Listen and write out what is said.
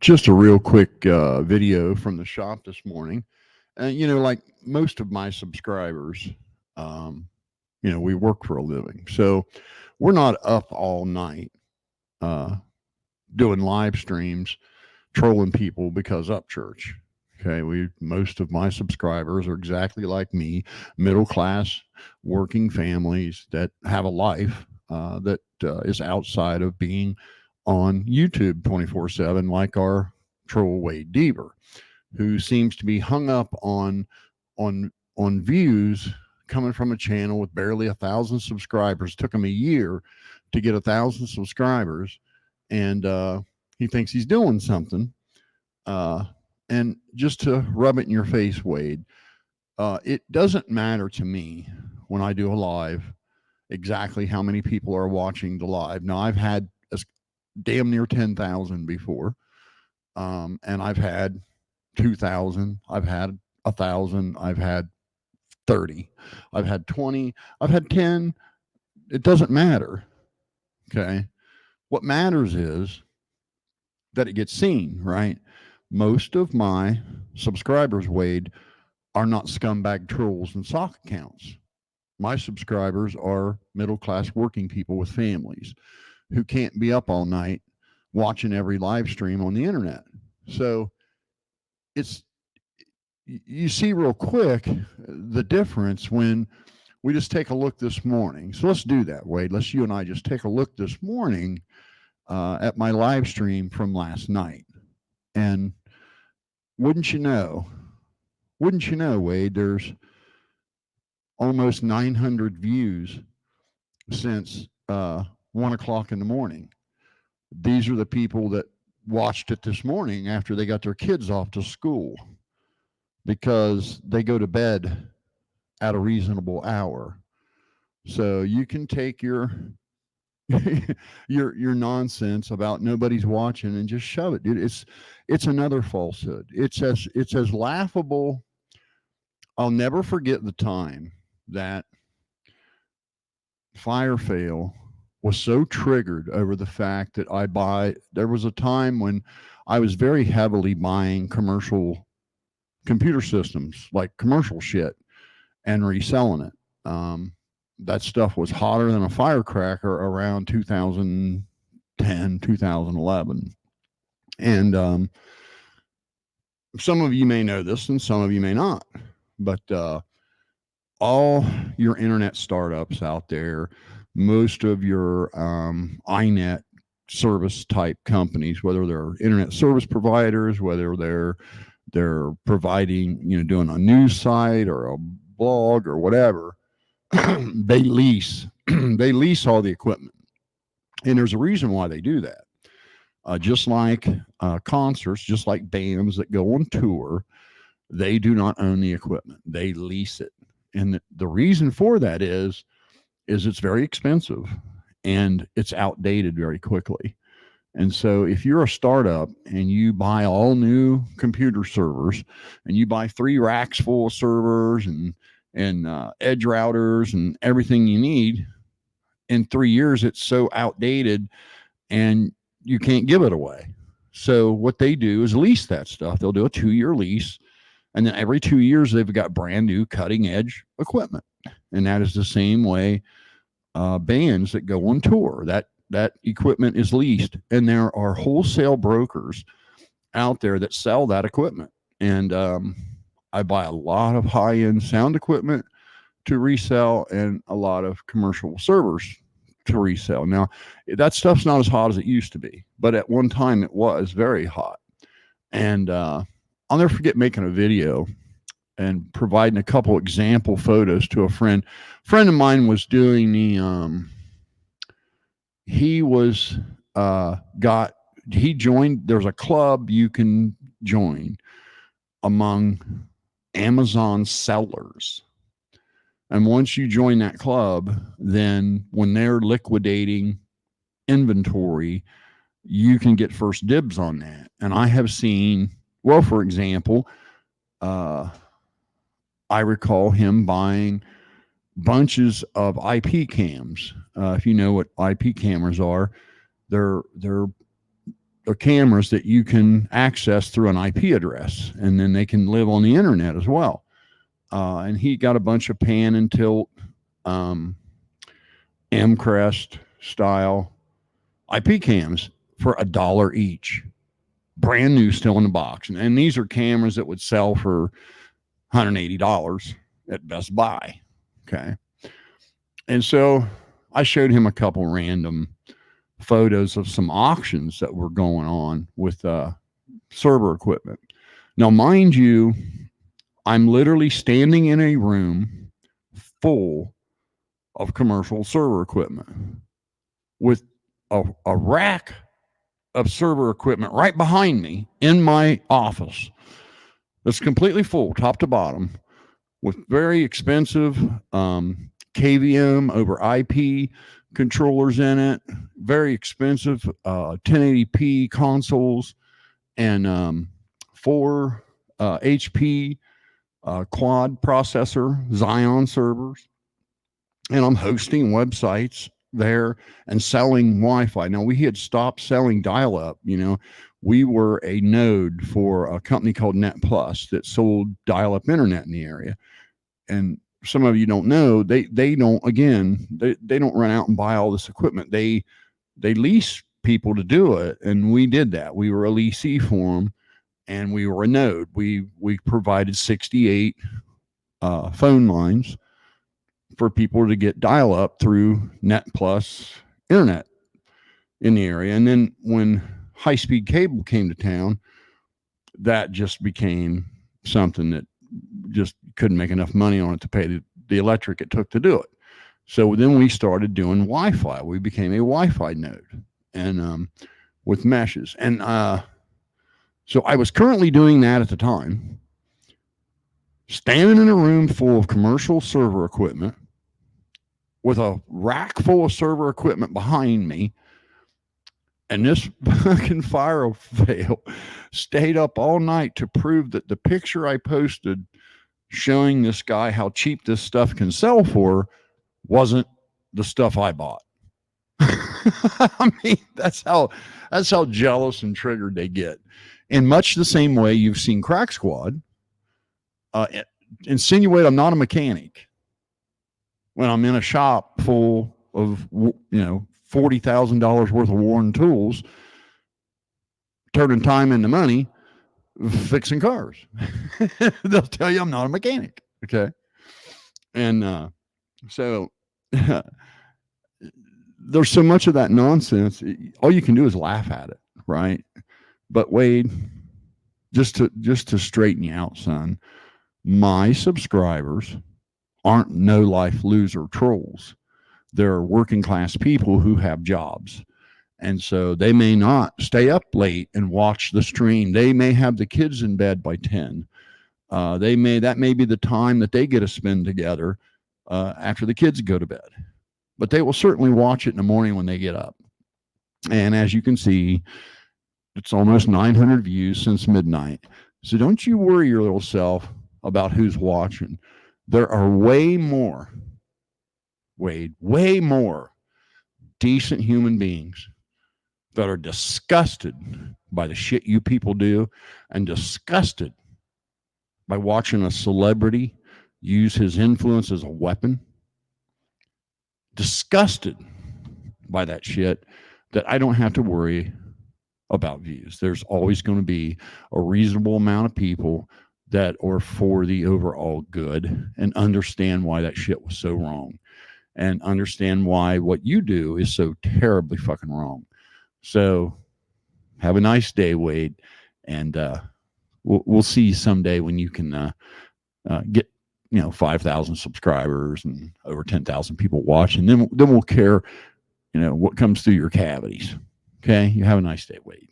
Just a real quick video from the shop this morning. And, like most of my subscribers, um, we work for a living. So we're not up all night uh, doing live streams, trolling people because up church. Okay. Most of my subscribers are exactly like me, middle class working families that have a life that is outside of being on YouTube 24/7, like our troll Wade Deaver, who seems to be hung up on views coming from a channel with barely 1,000 subscribers. Took him a year to get 1,000 subscribers, and he thinks he's doing something. Uh, and just to rub it in your face, Wade, it doesn't matter to me when I do a live exactly how many people are watching the live. Now I've had damn near 10,000 before, and I've had 2,000, I've had 1,000, I've had 30, I've had 20, I've had 10. It doesn't matter. Okay. What matters is that it gets seen, right? Most of my subscribers, Wade, are not scumbag trolls and sock accounts. My subscribers are middle class working people with families who can't be up all night watching every live stream on the internet. So it's you see real quick the difference when we just take a look this morning. So let's do that, Wade. Let's you and I just take a look this morning at my live stream from last night. And wouldn't you know, wouldn't you know, Wade, there's almost 900 views since 1 o'clock in the morning. These are the people that watched it this morning after they got their kids off to school because they go to bed at a reasonable hour. So you can take your your nonsense about nobody's watching and just shove it, dude. It's another falsehood. It's as laughable. I'll never forget the time that Fire Fail was so triggered over the fact that there was a time when I was very heavily buying commercial computer systems, like commercial shit, and reselling it. That stuff was hotter than a firecracker around 2010, 2011. And some of you may know this and some of you may not. But all your internet startups out there, most of your INET service type companies, whether they're internet service providers, whether they're providing, doing a news site or a blog or whatever, they lease they lease all the equipment, and there's a reason why they do that. Just like concerts, just like bands that go on tour, they do not own the equipment; they lease it, and the reason for that is it's very expensive and it's outdated very quickly. And so if you're a startup and you buy all new computer servers and you buy 3 racks full of servers and edge routers and everything you need, in 3 years it's so outdated and you can't give it away. So what they do is lease that stuff. They'll do a 2-year lease, and then every 2 years they've got brand new cutting edge equipment. And that is the same way bands that go on tour. That equipment is leased, and there are wholesale brokers out there that sell that equipment. And I buy a lot of high end sound equipment to resell and a lot of commercial servers to resell. Now, that stuff's not as hot as it used to be, but at one time it was very hot. And I'll never forget making a video and providing a couple example photos to a friend. Friend of mine was doing the he was got he joined, there's a club you can join among Amazon sellers. And once you join that club, then when they're liquidating inventory, you can get first dibs on that. And I have seen, well, for example, I recall him buying bunches of IP cams. If you know what IP cameras are, they're cameras that you can access through an IP address, and then they can live on the internet as well. And he got a bunch of pan and tilt, M-Crest style IP cams for $1 each, brand new, still in the box. And these are cameras that would sell for $180 at Best Buy. Okay. And so I showed him a couple random photos of some auctions that were going on with server equipment. Now, mind you, I'm literally standing in a room full of commercial server equipment with a rack of server equipment right behind me in my office that's completely full, top to bottom, with very expensive KVM over IP controllers in it, very expensive 1080p consoles, and 4 HP quad processor Xeon servers. And I'm hosting websites there and selling Wi-Fi. Now, we had stopped selling dial-up. We were a node for a company called Net Plus that sold dial-up internet in the area. And some of you don't know, they don't run out and buy all this equipment. They lease people to do it, and we did that. We were a leasee for them, and we were a node. We provided 68 phone lines for people to get dial up through Net Plus internet in the area. And then when high-speed cable came to town, that just became something that just couldn't make enough money on it to pay the electric it took to do it. So then we started doing Wi-Fi. We became a Wi-Fi node, and with meshes. And so I was currently doing that at the time, standing in a room full of commercial server equipment with a rack full of server equipment behind me. And this fucking fire fail stayed up all night to prove that the picture I posted showing this guy how cheap this stuff can sell for wasn't the stuff I bought. I mean, that's how jealous and triggered they get. In much the same way you've seen Crack Squad insinuate I'm not a mechanic when I'm in a shop full of $40,000 worth of worn tools, turning time into money, fixing cars. They'll tell you I'm not a mechanic. Okay. And so there's so much of that nonsense. All you can do is laugh at it, right? But Wade, just to straighten you out, son, my subscribers aren't no-life loser trolls. They're working class people who have jobs. And so they may not stay up late and watch the stream. They may have the kids in bed by 10. That may be the time that they get to spend together after the kids go to bed. But they will certainly watch it in the morning when they get up. And as you can see, it's almost 900 views since midnight. So don't you worry your little self about who's watching. There are way more, Wade, way more decent human beings that are disgusted by the shit you people do and disgusted by watching a celebrity use his influence as a weapon. Disgusted by that shit, that I don't have to worry about views. There's always going to be a reasonable amount of people that are for the overall good and understand why that shit was so wrong and understand why what you do is so terribly fucking wrong. So have a nice day, Wade. And we'll see you someday when you can get 5,000 subscribers and over 10,000 people watching. Then we'll care, what comes through your cavities. Okay. You have a nice day, Wade.